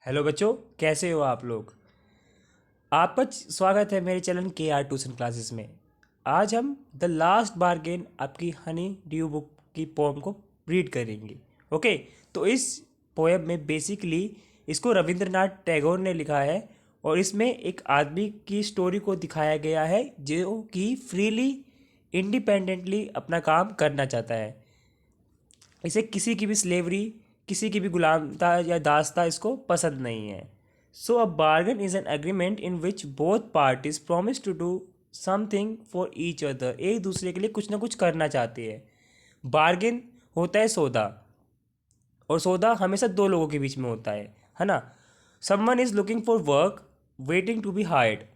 Hello बच्चों, कैसे हो आप लोग। आपका स्वागत है मेरे चैनल के आर ट्यूशन क्लासेस में। आज हम द लास्ट बार्गेन आपकी हनी ड्यू बुक की पोम को रीड करेंगे। ओके, तो इस पोएम में बेसिकली इसको रविंद्रनाथ टैगोर ने लिखा है और इसमें एक आदमी की स्टोरी को दिखाया गया है जो कि फ्रीली इंडिपेंडेंटली अपना काम करना चाहता है। इसे किसी की भी स्लेवरी, किसी की भी गुलामता या दासता इसको पसंद नहीं है। So a bargain is an agreement in which both parties promise to do something for each other. एक दूसरे के लिए कुछ ना कुछ करना चाहते हैं। बार्गेन होता है सौदा, और सौदा हमेशा दो लोगों के बीच में होता है ना। Someone is looking for work waiting to be hired.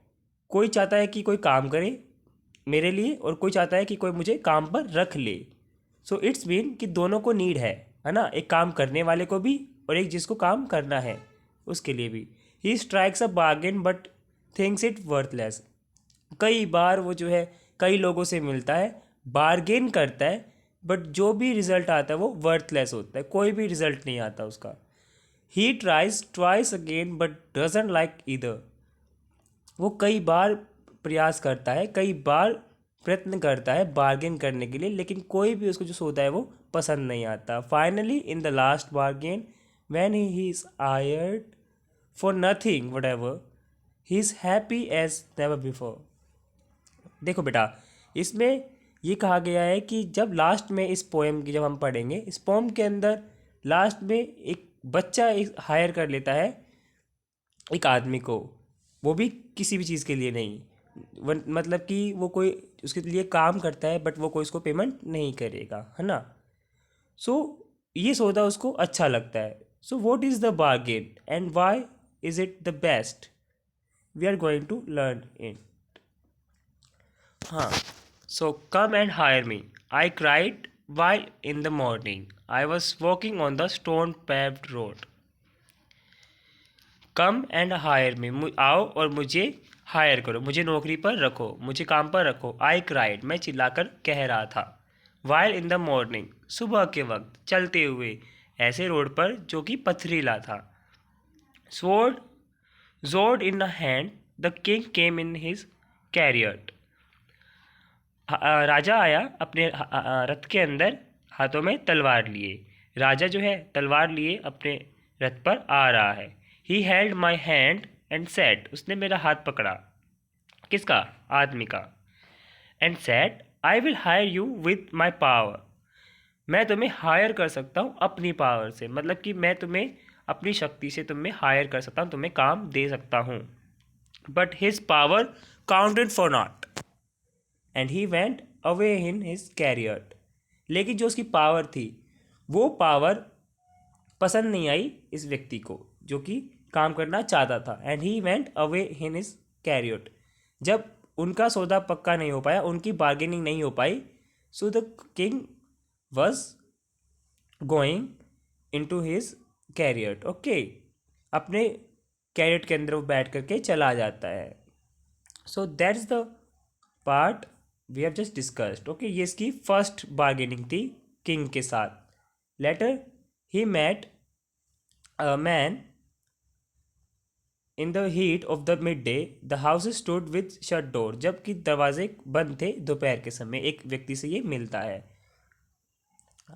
कोई चाहता है कि कोई काम करे मेरे लिए, और कोई चाहता है कि कोई मुझे काम पर रख ले। सो इट्स मीन कि दोनों को नीड है ना, एक काम करने वाले को भी और एक जिसको काम करना है उसके लिए भी। He strikes a bargain but thinks it worthless. कई बार वो जो है कई लोगों से मिलता है, बार्गेन करता है, बट जो भी रिजल्ट आता है वो वर्थलेस होता है, कोई भी रिजल्ट नहीं आता उसका। He tries twice again but doesn't like either. वो कई बार प्रयास करता है, कई बार प्रयत्न करता है बार्गेन करने के लिए, लेकिन कोई भी उसको जो सौदा है वो पसंद नहीं आता। Finally in the last bargain when he is hired for nothing whatever, he is happy as never before. देखो बेटा, इसमें ये कहा गया है कि जब लास्ट में इस पोएम की जब हम पढ़ेंगे, इस पोएम के अंदर लास्ट में एक बच्चा हायर कर लेता है एक आदमी को, वो भी किसी भी चीज़ के लिए नहीं। मतलब कि वो कोई उसके लिए काम करता है, बट वो कोई उसको पेमेंट नहीं करेगा, है ना। सो ये सौदा उसको अच्छा लगता है। So what is the bargain and why is it the best, we are going to learn in. हाँ, so come and hire me, I cried while in the morning I was walking on the stone paved road. Come and hire me, आओ और मुझे higher करो, मुझे नौकरी पर रखो, मुझे काम पर रखो। आई क्राइड, मैं चिल्लाकर कह रहा था। वाइल इन द मॉर्निंग, सुबह के वक्त चलते हुए ऐसे रोड पर जो कि पथरीला था। स्वॉर्ड जोर्ड in the hand, the king came in his carrier. राजा आया अपने रथ के अंदर, हाथों में तलवार लिए। राजा जो है तलवार लिए अपने रथ पर आ रहा है। He held my hand and said, उसने मेरा हाथ पकड़ा। किसका? आदमी का। And said, I will hire you with my power. मैं तुम्हें हायर कर सकता हूँ अपनी पावर से, मतलब कि मैं तुम्हें अपनी शक्ति से तुम्हें हायर कर सकता हूँ, तुम्हें काम दे सकता हूँ। But his power counted for naught and he went away in his career. लेकिन जो उसकी पावर थी, वो पावर पसंद नहीं आई इस व्यक्ति को जो कि काम करना चाहता था। And he went away in his career. जब उनका सौदा पक्का नहीं हो पाया, उनकी बार्गेनिंग नहीं हो पाई, so the king was going into his carrier. Okay, अपने कैरियर के अंदर वो बैठ करके चला जाता है। So that's the part we have just discussed. Okay, ये इसकी फर्स्ट बार्गेनिंग थी किंग के साथ। Later he met a man in the heat of the midday, the house stood with shut door. जबकि दरवाजे बंद थे दोपहर के समय, एक व्यक्ति से ये मिलता है।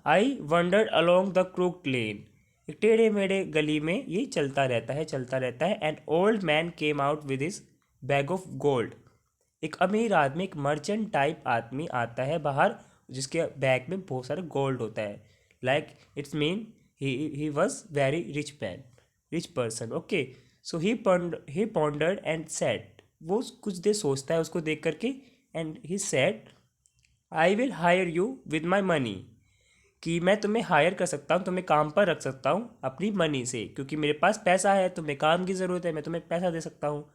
I wandered along the crooked lane, एक टेढ़े मेढ़े गली में ये चलता रहता है चलता रहता है। And old man came out with his bag of gold, एक अमीर आदमी, एक मर्चेंट टाइप आदमी आता है बाहर, जिसके बैग में बहुत सारा गोल्ड होता है। Like it's mean he was very rich man, rich person. Okay, so he pondered and said, वो कुछ देर सोचता है उसको देख करके। And he said, I will hire you with my money, कि मैं तुम्हें हायर कर सकता हूँ, तुम्हें काम पर रख सकता हूँ अपनी मनी से, क्योंकि मेरे पास पैसा है, तुम्हें काम की ज़रूरत है, मैं तुम्हें पैसा दे सकता हूँ।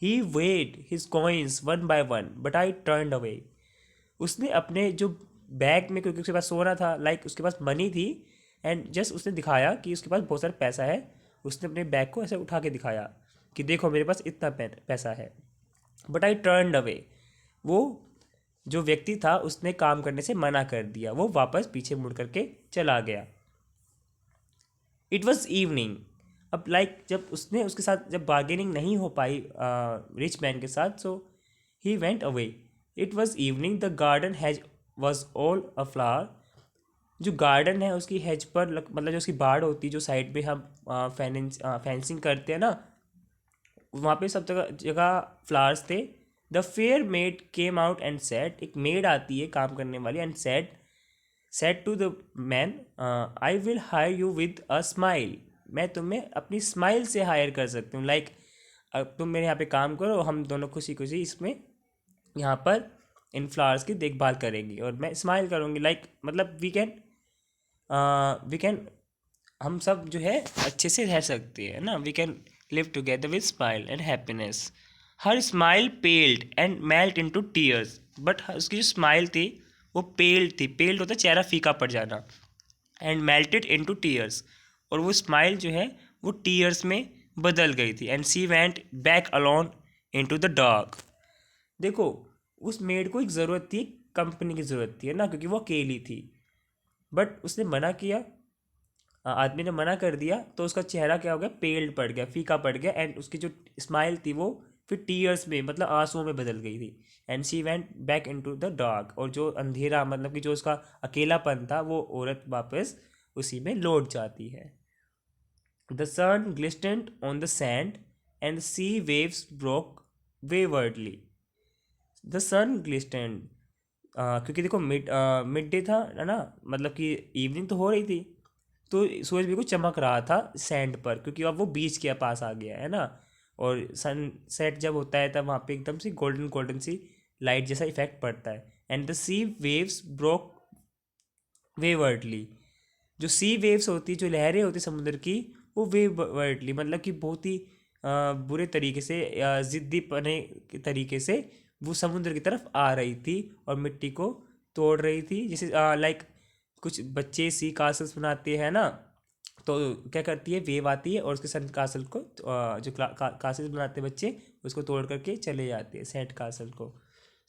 He weighed his coins one by one but I turn away, उसने अपने जो बैग में, क्योंकि उसके पास सोना था, लाइक उसके पास मनी थी, एंड जस्ट उसने दिखाया कि उसके पास बहुत सारा पैसा है। उसने अपने बैग को ऐसे उठा के दिखाया कि देखो मेरे पास इतना पैसा है। बट आई टर्न अवे, वो जो व्यक्ति था उसने काम करने से मना कर दिया, वो वापस पीछे मुड़ करके चला गया। इट वॉज इवनिंग, अब लाइक जब उसने उसके साथ जब बार्गेनिंग नहीं हो पाई रिच मैन के साथ, so he went away. It was evening, the garden hedge was all a flower. जो गार्डन है उसकी हेज पर मतलब जो उसकी बाड़ होती है, जो साइड पे हम फेंसिंग करते हैं ना, वहाँ पे सब जगह जगह फ्लावर्स थे। The fair maid came out and said, एक मेड आती है काम करने वाली, and said to the man, I will hire you with a smile. मैं तुम्हें अपनी स्माइल से हायर कर सकती हूँ। लाइक अब तुम मेरे यहाँ पे काम करो, हम दोनों खुशी खुशी इसमें यहाँ पर इन फ्लावर्स की देखभाल करेंगी और मैं स्माइल करूँगी। लाइक मतलब वी कैन हम सब जो है अच्छे से रह सकते हैं ना। We can live together with smile and happiness. हर smile paled and melt into tears, but उसकी जो स्माइल थी वो पेल्ड थी। पेल्ड होता है चेहरा फीका पड़ जाना, एंड मेल्टेड इनटू टीयर्स, और वो स्माइल जो है वो टीयर्स में बदल गई थी। And she went back alone into the dark. देखो, उस मेड को एक ज़रूरत थी, कंपनी की ज़रूरत थी, है ना, क्योंकि वो अकेली थी। बट उसने मना किया, आदमी ने मना कर दिया, तो उसका चेहरा क्या हो गया, पेल्ड पड़ गया, फीका पड़ गया, एंड उसकी जो स्माइल थी वो फिर टीयर्स में मतलब आंसुओं में बदल गई थी। And she went back into the dark, और जो अंधेरा मतलब कि जो उसका अकेलापन था वो औरत वापस उसी में लौट जाती है। The sun glistened on the sand and sea waves broke waywardly. The sun glistened, क्योंकि देखो मिड डे था, है ना, मतलब कि इवनिंग तो हो रही थी, तो सूरज बिल्कुल चमक रहा था सैंड पर, क्योंकि अब वो बीच के पास आ गया है ना। और सनसेट जब होता है तब वहाँ पे एकदम से गोल्डन गोल्डन सी लाइट जैसा इफेक्ट पड़ता है। And the sea waves broke waywardly. जो सी वेव्स होती, जो लहरें होती समुद्र की, वो वेवर्डली मतलब कि बहुत ही बुरे तरीके से, ज़िद्दी पने के तरीके से वो समुद्र की तरफ आ रही थी और मिट्टी को तोड़ रही थी। जैसे लाइक कुछ बच्चे सी कासल्स बनाते हैं ना, तो क्या करती है, वेव आती है और उसके सन कासल को जो कासल बनाते हैं बच्चे, उसको तोड़ करके चले जाते हैं सैंड कासल को।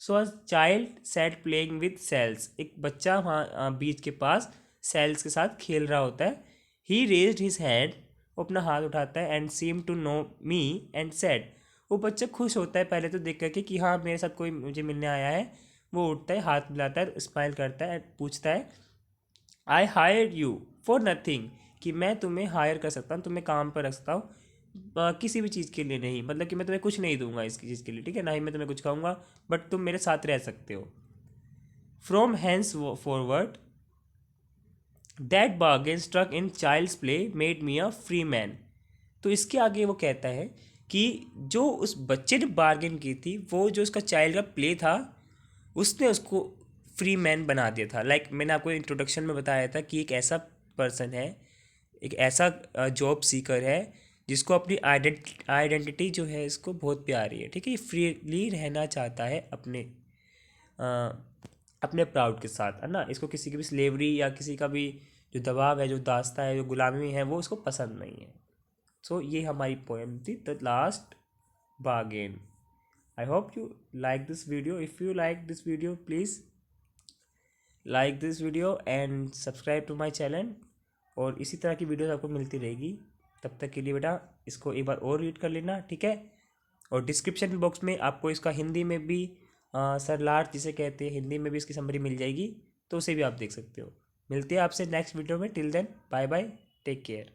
So a child sat playing with shells, एक बच्चा वहाँ बीच के पास सेल्स के साथ खेल रहा होता है। ही रेज्ड हिज हैंड, वो अपना हाथ उठाता है, and seem to know me and said, वो बच्चा खुश होता है पहले तो देख करके कि हाँ मेरे साथ कोई मुझे मिलने आया है। वो उठता है, हाथ मिलाता है, स्माइल करता है, पूछता है, I hire you for nothing, कि मैं तुम्हें हायर कर सकता हूँ, तुम्हें काम पर रख सकता हूँ, किसी भी चीज़ के लिए नहीं, मतलब कि मैं तुम्हें कुछ नहीं दूंगा इसकी चीज़ के लिए, ठीक है ना, ही मैं तुम्हें कुछ कहूँगा, बट तुम मेरे साथ रह सकते हो। From henceforward that bargain struck in child's play made me a free man. तो इसके आगे वो कहता है कि जो उस बच्चे ने बार्गेन की थी, वो जो उसका चाइल्ड का प्ले था, उसने उसको फ्री मैन बना दिया था। लाइक मैंने आपको इंट्रोडक्शन में बताया था कि एक ऐसा पर्सन है, एक ऐसा जॉब सीकर है जिसको अपनी आइडेंटिटी जो है इसको बहुत प्यारी है, ठीक है, ये फ्रीली रहना चाहता है अ, अपने प्राउड के साथ, है ना। इसको किसी की भी स्लेवरी या किसी का भी जो दबाव है, जो दास्ता है, जो गुलामी है, वो उसको पसंद नहीं है। सो ये हमारी पोएम थी, the last bargain. I hope you like this video. If you like this video, please like this video and subscribe to my channel. और इसी तरह की वीडियोस आपको मिलती रहेगी। तब तक के लिए बेटा इसको एक बार और रीड कर लेना, ठीक है। और डिस्क्रिप्शन बॉक्स में आपको इसका हिंदी में भी सरलार्थ जिसे कहते हैं, हिंदी में भी इसकी समरी मिल जाएगी, तो उसे भी आप देख सकते हो। मिलते हैं आपसे नेक्स्ट वीडियो में। Till then bye bye, take care.